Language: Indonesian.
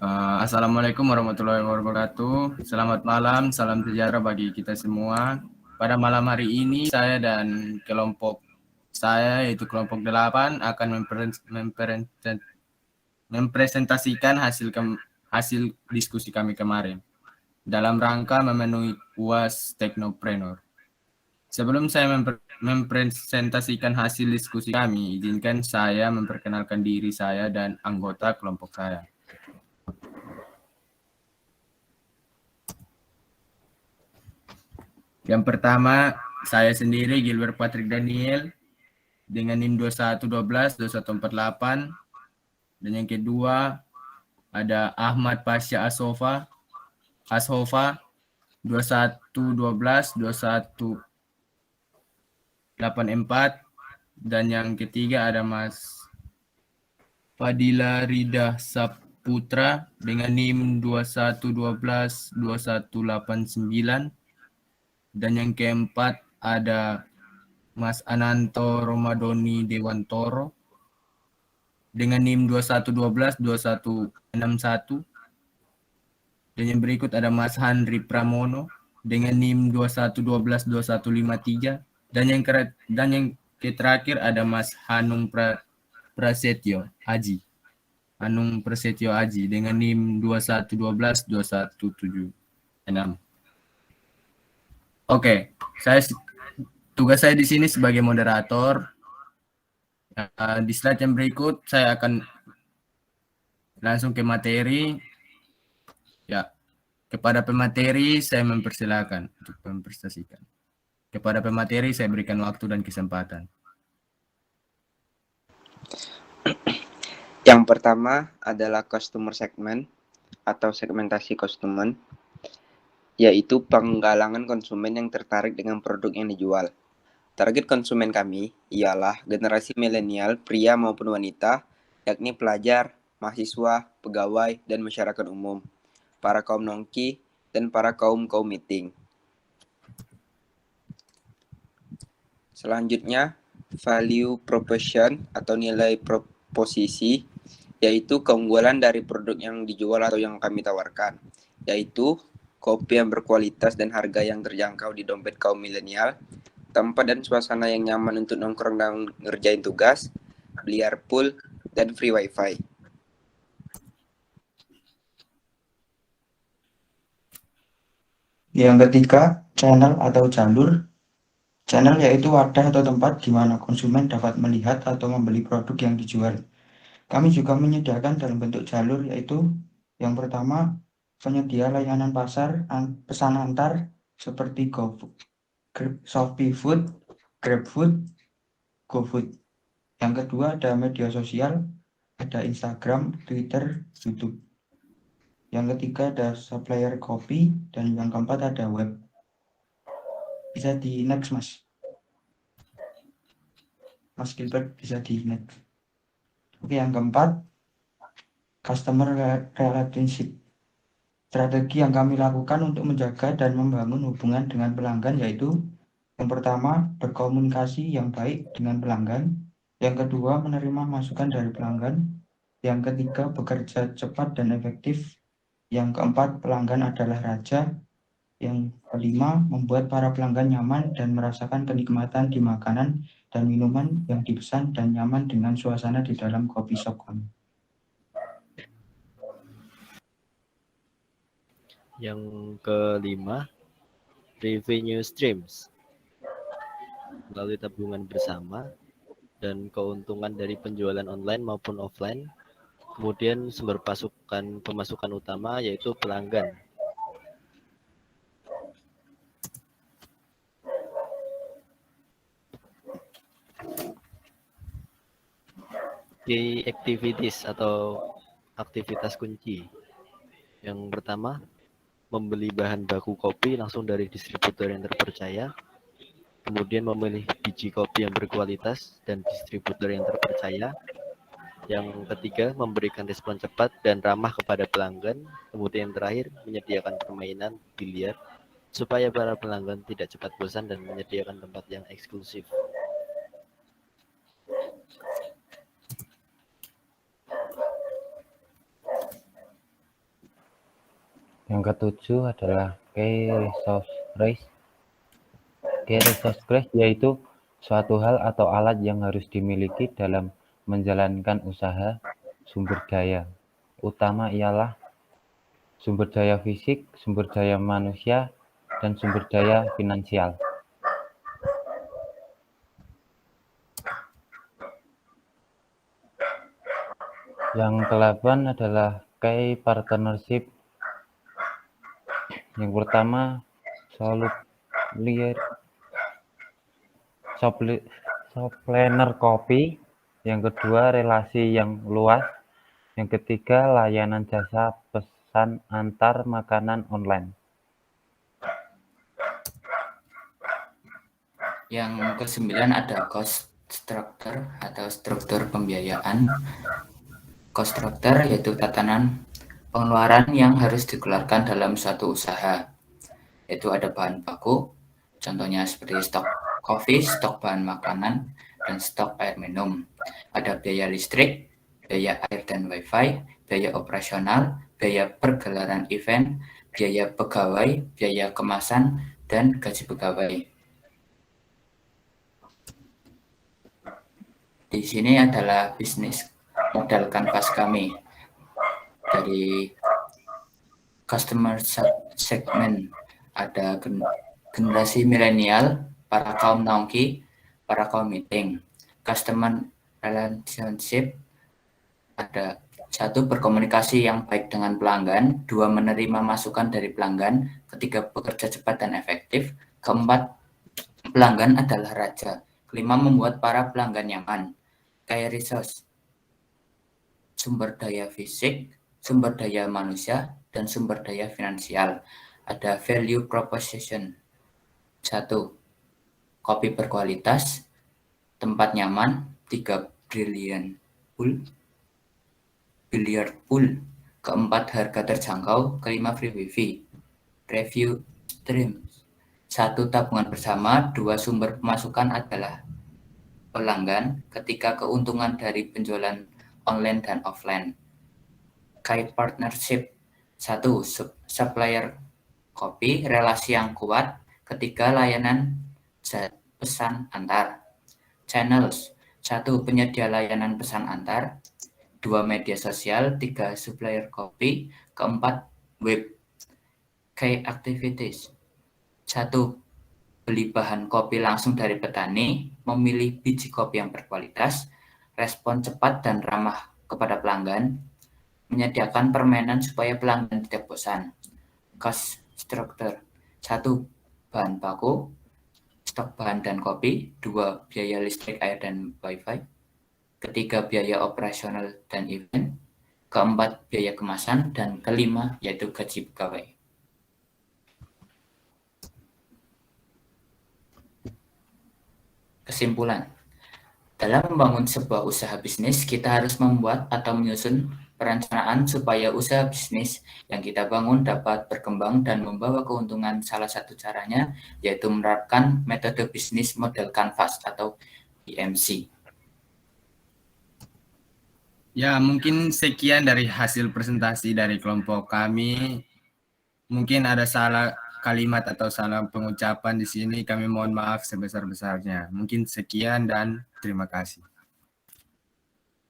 Assalamualaikum warahmatullahi wabarakatuh. Selamat malam, salam sejahtera bagi kita semua. Pada malam hari ini saya dan kelompok saya yaitu kelompok 8 akan mempresentasikan hasil diskusi kami kemarin dalam rangka memenuhi UAS Teknopreneur. Sebelum saya mempresentasikan hasil diskusi kami, izinkan saya memperkenalkan diri saya dan anggota kelompok saya. Yang pertama, saya sendiri Gilbert Patrick Daniel dengan NIM 2112 2148. Dan yang kedua ada Ahmad Pasha Ashofa 2112 2184. Dan yang ketiga ada Mas Fadila Rida Saputra dengan NIM 2112 2189. Dan yang keempat ada Mas Ananto Romadoni Dewantoro dengan NIM 2112 2161. Dan yang berikut ada Mas Handri Pramono dengan NIM 2112 2153. Dan yang terakhir ada Mas Prasetyo Aji. Hanung Prasetyo Aji dengan NIM 2112 2176. Oke, tugas saya di sini sebagai moderator. Di slide yang berikut saya akan langsung ke materi. Ya, kepada pemateri saya mempersilakan untuk mempresentasikan. Kepada pemateri saya berikan waktu dan kesempatan. Yang pertama adalah customer segment atau segmentasi konsumen, yaitu penggalangan konsumen yang tertarik dengan produk yang dijual. Target konsumen kami ialah generasi milenial, pria maupun wanita, yakni pelajar, mahasiswa, pegawai, dan masyarakat umum, para kaum nongki, dan para kaum meeting. Selanjutnya, value proposition atau nilai proposisi, yaitu keunggulan dari produk yang dijual atau yang kami tawarkan, yaitu kopi yang berkualitas dan harga yang terjangkau di dompet kaum milenial, tempat dan suasana yang nyaman untuk nongkrong dan ngerjain tugas, biliar pool, dan free wifi. Yang ketiga, channel atau jalur. Channel yaitu wadah atau tempat di mana konsumen dapat melihat atau membeli produk yang dijual. Kami juga menyediakan dalam bentuk jalur, yaitu yang pertama, penyedia layanan pasar pesan antar seperti GoFood, Shopee Food, GrabFood, GoFood. Yang kedua ada media sosial, ada Instagram, Twitter, YouTube. Yang ketiga ada supplier kopi, dan yang keempat ada web. Bisa di next, Mas Gilbert, bisa di next. Oke, yang keempat, customer relationship. Strategi yang kami lakukan untuk menjaga dan membangun hubungan dengan pelanggan yaitu yang pertama, berkomunikasi yang baik dengan pelanggan. Yang kedua, menerima masukan dari pelanggan. Yang ketiga, bekerja cepat dan efektif. Yang keempat, pelanggan adalah raja. Yang kelima, membuat para pelanggan nyaman dan merasakan kenikmatan di makanan dan minuman yang dipesan dan nyaman dengan suasana di dalam coffee shop kami. Yang kelima, revenue streams melalui tabungan bersama dan keuntungan dari penjualan online maupun offline. Kemudian sumber pemasukan utama yaitu pelanggan. Key activities atau aktivitas kunci. Yang pertama, membeli bahan baku kopi langsung dari distributor yang terpercaya. Kemudian memilih biji kopi yang berkualitas dan distributor yang terpercaya. Yang ketiga, memberikan respon cepat dan ramah kepada pelanggan. Kemudian yang terakhir, menyediakan permainan biliar supaya para pelanggan tidak cepat bosan dan menyediakan tempat yang eksklusif. Yang ketujuh adalah Key Resource Race. Key Resource Race yaitu suatu hal atau alat yang harus dimiliki dalam menjalankan usaha. Sumber daya utama ialah sumber daya fisik, sumber daya manusia, dan sumber daya finansial. Yang ke-8 adalah Key Partnership. Yang pertama, supplier kopi. Yang kedua, relasi yang luas. Yang ketiga, layanan jasa pesan antar makanan online. Yang ke-9 ada cost structure atau struktur pembiayaan. Cost structure yaitu tatanan pengeluaran yang harus dikeluarkan dalam suatu usaha. Yaitu ada bahan baku, contohnya seperti stok kopi, stok bahan makanan, dan stok air minum. Ada biaya listrik, biaya air dan wifi, biaya operasional, biaya pergelaran event, biaya pegawai, biaya kemasan, dan gaji pegawai. Di sini adalah bisnis model kanvas kami dari customer segment. Ada generasi milenial, para kaum nongki, para kaum meeting. Customer relationship, ada 1, berkomunikasi yang baik dengan pelanggan, 2, menerima masukan dari pelanggan, 3, bekerja cepat dan efektif, 4, pelanggan adalah raja, 5, membuat para pelanggan nyaman. Kayak resource, sumber daya fisik, sumber daya manusia, dan sumber daya finansial. Ada value proposition. 1, kopi berkualitas, tempat nyaman, 3, billiard pool, 4, harga terjangkau, 5, free wifi. Review stream. 1, tabungan bersama, 2, sumber pemasukan adalah pelanggan, 3, keuntungan dari penjualan online dan offline. Key partnership. 1, supplier kopi, relasi yang kuat, 3, layanan pesan antar. Channels. 1, penyedia layanan pesan antar, 2, media sosial, 3, supplier kopi, 4, web. Key activities. 1, beli bahan kopi langsung dari petani, memilih biji kopi yang berkualitas, respon cepat dan ramah kepada pelanggan, menyediakan permainan supaya pelanggan tidak bosan. Cost structure. 1, bahan baku, stok bahan dan kopi, 2, biaya listrik, air, dan wifi, 3, biaya operasional dan event, 4, biaya kemasan, dan 5, yaitu gaji pegawai. Kesimpulan, dalam membangun sebuah usaha bisnis, kita harus membuat atau menyusun perencanaan supaya usaha bisnis yang kita bangun dapat berkembang dan membawa keuntungan. Salah satu caranya yaitu menerapkan metode bisnis model kanvas atau BMC. Ya, mungkin sekian dari hasil presentasi dari kelompok kami. Mungkin ada salah kalimat atau salah pengucapan di sini, kami mohon maaf sebesar-besarnya. Mungkin sekian dan terima kasih.